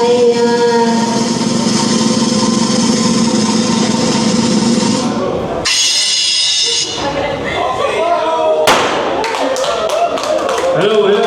ay Hello, hello.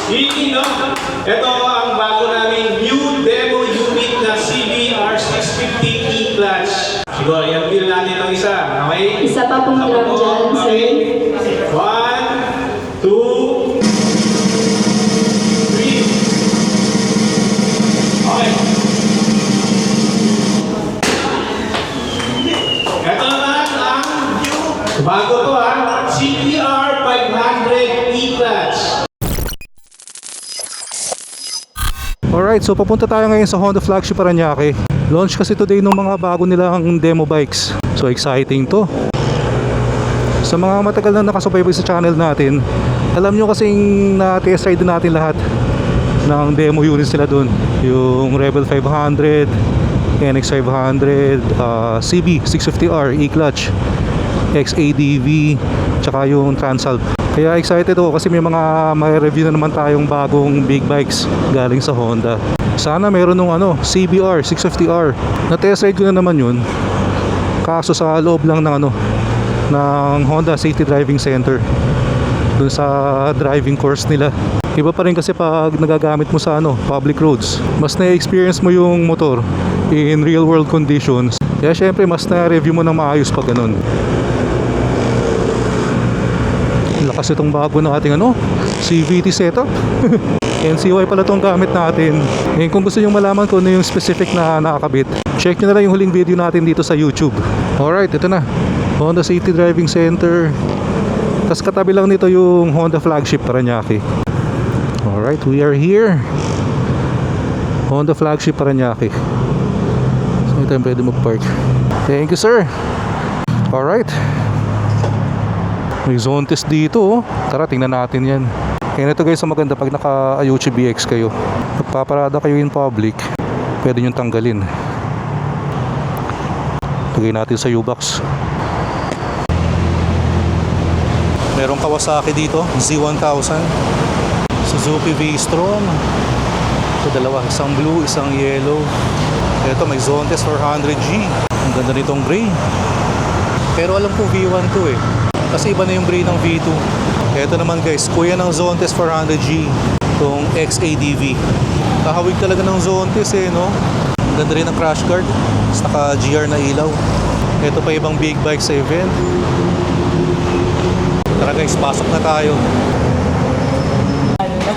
Speaking of, ito ang bago naming new demo unit na CBR 650 E-Clutch. Siguro, i-unveil natin ang isa. Okay? isa pa pong drum dyan, sir. 1, 2, 3. Okay. Ito naman ang bago to CBR 500 E-Clutch. Alright, so papunta tayo ngayon sa Honda Flagship Parañaque. Launch kasi today ng mga bago nilang demo bikes. So exciting to. Sa mga matagal na nakasubaybay sa channel natin, alam nyo kasing na-test ride natin lahat ng demo units nila dun. Yung Rebel 500, NX 500, CB 650R E-Clutch, XADV, tsaka yung Transalp. Kaya excited ako kasi may mga review na naman tayong bagong big bikes galing sa Honda. Sana meron nung CBR 650R. Na-test ride ko na naman yun. Kaso sa loob lang ng ng Honda Safety Driving Center. Dun sa driving course nila. Iba pa rin kasi pag nagagamit mo sa public roads. Mas na-experience mo yung motor in real world conditions. Kaya syempre mas na-review mo ng maayos pag ganun. Lakas itong bago ng ating CVT setup. NCY pala itong gamit natin. And kung gusto nyo malaman kung ano yung specific na nakakabit, check nyo na lang yung huling video natin dito sa YouTube. Alright, ito na Honda Safety Driving Center. Tapos katabi lang nito yung Honda Flagship Parañaque. Alright, we are here. Honda Flagship Parañaque. So ito yung pwede mag-park. Thank you, sir. Alright, may zone test dito. Tara, tingnan natin yan. Kaya ito guys, maganda pag naka-Ayuchi BX kayo. Pagpaparada kayo in public, pwede nyo tanggalin. Lagay natin sa U-Box. Merong Kawasaki dito, Z1000, Suzuki V-Strom. Ito dalawa, isang blue, isang yellow. Ito may zone test 400G. Ang ganda nitong gray. Pero alam ko V1 to kasi iba na yung gray ng V2. Ito naman guys, kuya ng zone test 400G, itong XADV. Kahawig talaga ng zone test no? Ganda rin ng crash guard. Tapos naka GR na ilaw. Ito pa ibang big bike sa event. Tara guys, pasok na tayo.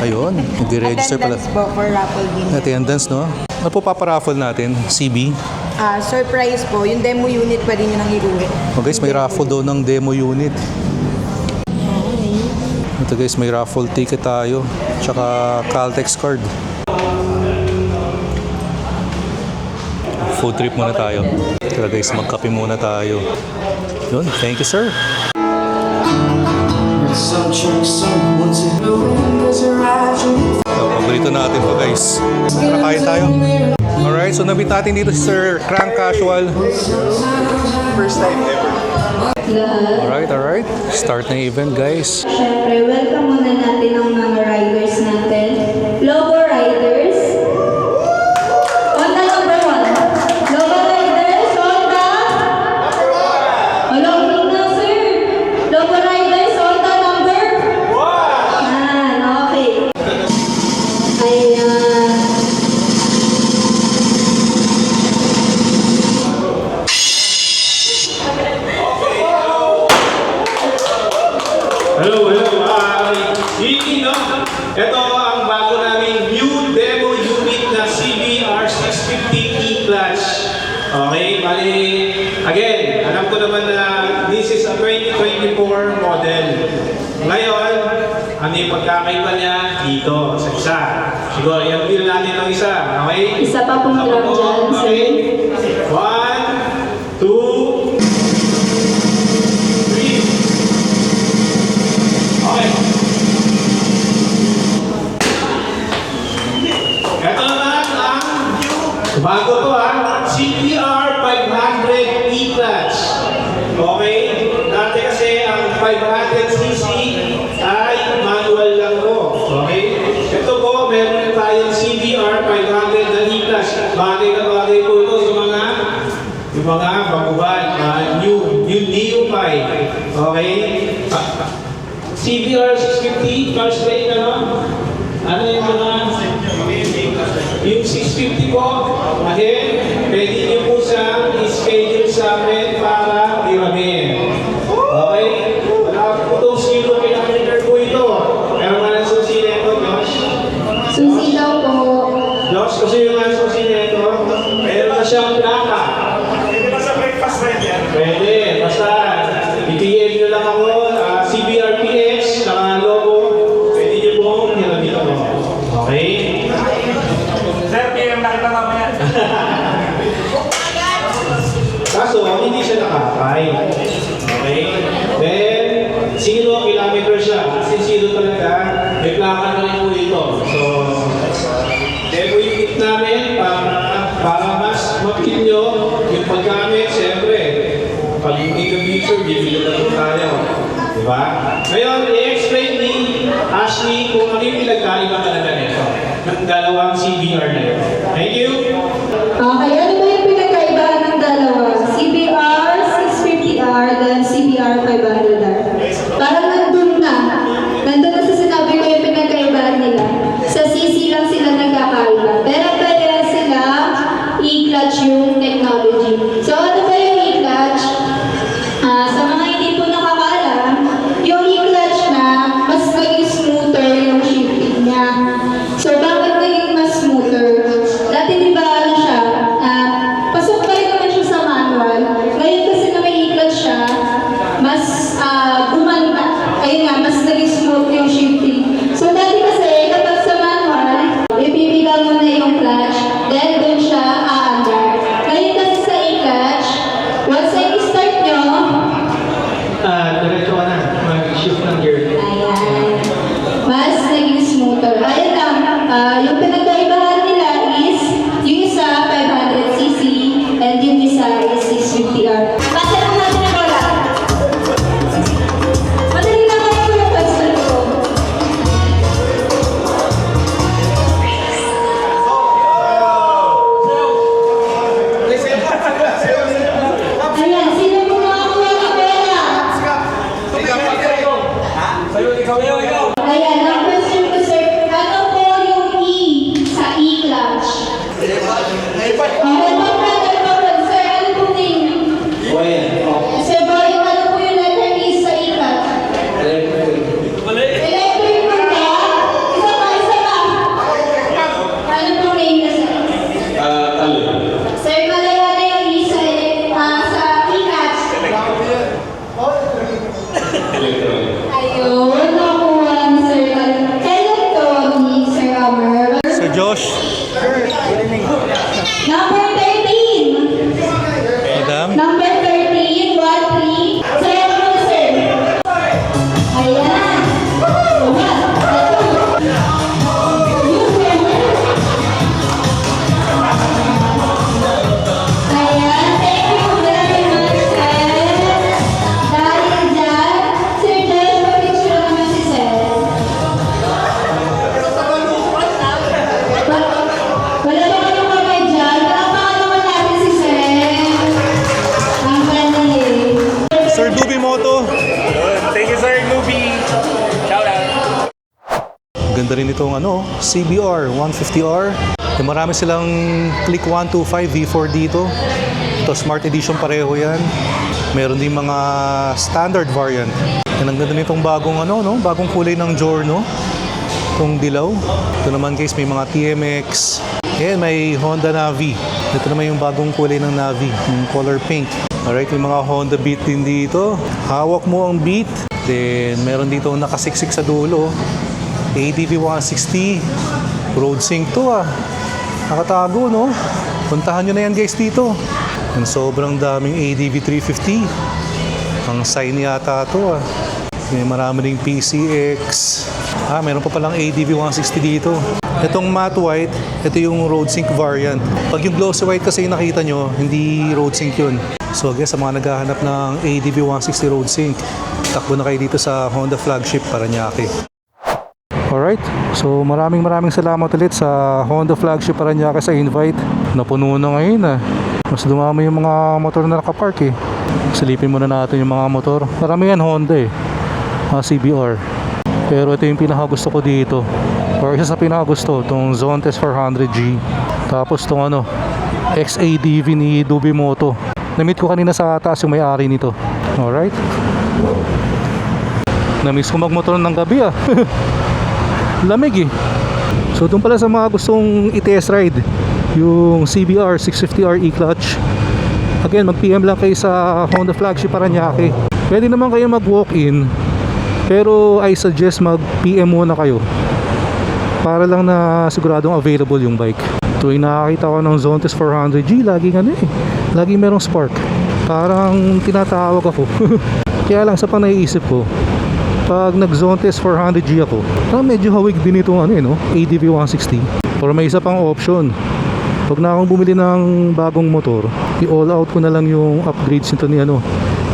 Ayun, nag-register pala. Attendance po for raffle din. Attendance, no? Ano po paparaffle natin? CB? Surprise po, yung demo unit pwede nyo nang iruwi. Oh guys, may raffle daw ng demo unit. Ito guys, may raffle ticket tayo. Tsaka Caltex card. Food trip muna tayo. Tara guys, magkape muna tayo. Yun, thank you sir. Paborito natin to guys. Tara, kain tayo. Alright, so nabit natin dito si Sir Crank Casual. First time ever. Alright. Start na event guys. Siyempre, welcome muna natin ang mga riders natin. Logo riders. Honda number 1. Logo riders, Honda. Hello, na sir. Logo riders, Honda number 1. Okay. Ayan. Hello. Speaking of, ito ang bago naming new demo unit na CBR 650 E-Clutch. Okay, bali, again, alam ko naman na this is a 2024 model. Ngayon, ano yung pagkakaiba niya dito sa isa? Siguro, i-unveil natin ang isa, okay? Isa pa pong drum dyan, sir. 1, 2, 3. Okay. Ito naman ang bago to CBR 500 E-Clutch. Okay? Dati kasi ang 500cc ay manual lang po. Okay? Ito po, meron tayong CBR 500 bagay na bagay po ito sa yung mga baguhan, new neophyte. Okay? CBR 650, first rate, ano? Ano yung mga... Yung 650 po, again, pwede nyo po siyang i-schedule sa amin para iramin. Okay? Wala po itong 0 kilometer po ito. Pero nga ng susi na ito, Josh. Susi daw po. Josh, kasi yung nga susi na ito, meron na siyang plaka. Pwede ba sa breakfast rin yan? Pwede, basta i-PM nyo lang ako, CBRPX, saka logo, pwede nyo pong hiramin ako. Okay? Sir, PM na kita mamaya. Kaso, hindi siya nakakay. Okay? Then, 0 kilometer siya. Kasi 0 talaga, may plaka na rin po ito. So, demo unit namin para mas makit nyo yung paggamit, siyempre. Pag in the future, bibili na rin tayo. Diba? Ngayon, i-explain ni Ashley kung ano yung pinagkaiba talaga nito ng dalawang CBR na ito. Thank you! Okay, ano ba yung pinagkaibahan ng dalawa? CBR 650R then CBR 500R. Parang nandun na sa sinabi ko yung pinagkaibahan nila. Sa CC lang sila nagkakaiba. Pero pwede sila i-clutch yung technology. So ano ba yung i-clutch? Sa mga hindi po nakakaalam, yung i-clutch na mas maging smoother yung shifting niya. So bakit naging mas smoother? Dati di ba ano siya, pasok pa rin naman siya sa manual. Ngayon kasi na may i-clutch siya, mas gumanda. Ayun nga, mas naging smooth yung shifting. So dati kasi kapag sa manual, ipipigal mo na yung clutch, then doon siya aandar. Ngayon kasi sa i-clutch, once na i-start nyo, Diretso ka na, mag-shift ng gear. ayan, mas naging smoother. Ayan lang, yung pinagkaibahan nila is yung isa 500cc and yung isa is 650R. Basta po natin ang bola. Madali lang kayo po yung question ko. Ayan, sino po makakuha ng bola? Ayan, ang question ko sir, ano po yung E sa E-clutch? Okay, background, sir, ano po name? Sir Boy, ano po yung letter E sa E-clutch? Electric po ba? Isa pa. Ano po name na sir? Sir, malaya na yung E sa E-clutch. Ayun, nakuha ni Sir Electronic, Sir Amber. Sir Josh, Number 13. Madam. Number 13, 1-3. Sir, ano po, sir? Ayan. Ayan, thank you very much, sir. Dahil dyan, Sir Josh, mag-picture naman si Sir. Wala ba kayong kamay dyan? Palakpakan naman natin si Sir. Ang friendly. Sir Dubi Moto. Thank you, sir. Nubi. Shout out. Ganda rin itong CBR 150R. Marami silang Click 125 V4 dito. Ito Smart Edition pareho yan. Meron din mga standard variant. Yan ang ganda nitong bagong bagong kulay ng Giorno. Itong dilaw. Ito naman guys, may mga TMX. Ayan, may Honda Navi. Ito naman yung bagong kulay ng Navi, yung color pink. Alright, yung mga Honda Beat din dito. Hawak mo ang Beat. Then, meron dito nakasiksik sa dulo. ADV 160. Road Sync to Nakatago, no? Puntahan nyo na yan guys dito. Yung sobrang daming ADV 350. Ang sign yata to May marami ring PCX. Meron pa palang ADV 160 dito. Itong matte white, ito yung road sync variant. Pag yung glossy white kasi yung nakita nyo, hindi road sync yun. So I guess sa mga naghahanap ng ADV 160 road sync, takbo na kayo dito sa Honda flagship Paranaque. Alright, so maraming salamat ulit sa Honda Flagship Parañaque sa invite. Napuno na ngayon Mas dumami yung mga motor na nakapark Silipin muna natin yung mga motor. Karamihan Honda CBR. Pero ito yung pinakagusto ko dito. Or isa sa pinakagusto, itong Zontes 400G. Tapos itong XADV ni Dubimoto. Na-meet ko kanina sa taas yung may-ari nito. Alright. Na-miss ko magmotor ng gabi Lamig So doon pala sa mga gustong i-test ride yung CBR 650R E-Clutch, again mag-PM lang kayo sa Honda Flagship Parañaque. Pwede naman kayo mag-walk-in, pero I suggest mag-PM muna kayo para lang na siguradong available yung bike. Tuwing nakakita ko ng Zontes 400G, laging laging merong spark. Parang tinatawag ako. Kaya lang sa pang naiisip ko, pag nag-Zontes 400G ako, medyo hawig din itong ADV 160. Or may isa pang option. Pag na akong bumili ng bagong motor, i-all out ko na lang yung upgrades nito ni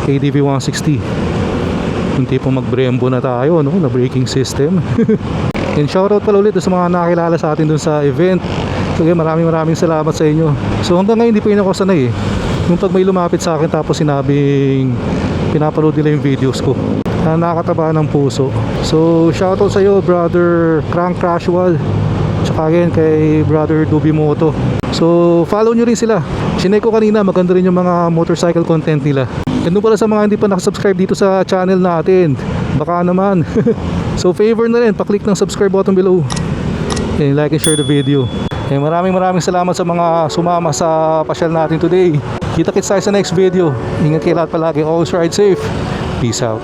ADV 160. Yung tipong mag-Brembo na tayo, na braking system. And shoutout pala ulit sa mga nakakilala sa atin dun sa event. Kaya maraming salamat sa inyo. So hanggang ngayon hindi pa rin ako sanay Yung pag may lumapit sa akin tapos sinabing pinapanood nila yung videos ko, nakakataba ng puso. So shoutout sa iyo, brother Crank Crashwall, tsaka again kay brother Dubimoto. So follow nyo rin sila. Sinay ko kanina, maganda rin yung mga motorcycle content nila. And doon pala sa mga hindi pa nakasubscribe dito sa channel natin, baka naman so favor na rin, paklik ng subscribe button below and like and share the video. And maraming salamat sa mga sumama sa pasyal natin today. Kita-kits tayo sa next video. Ingat kayo lahat palagi. Always ride safe. Peace out.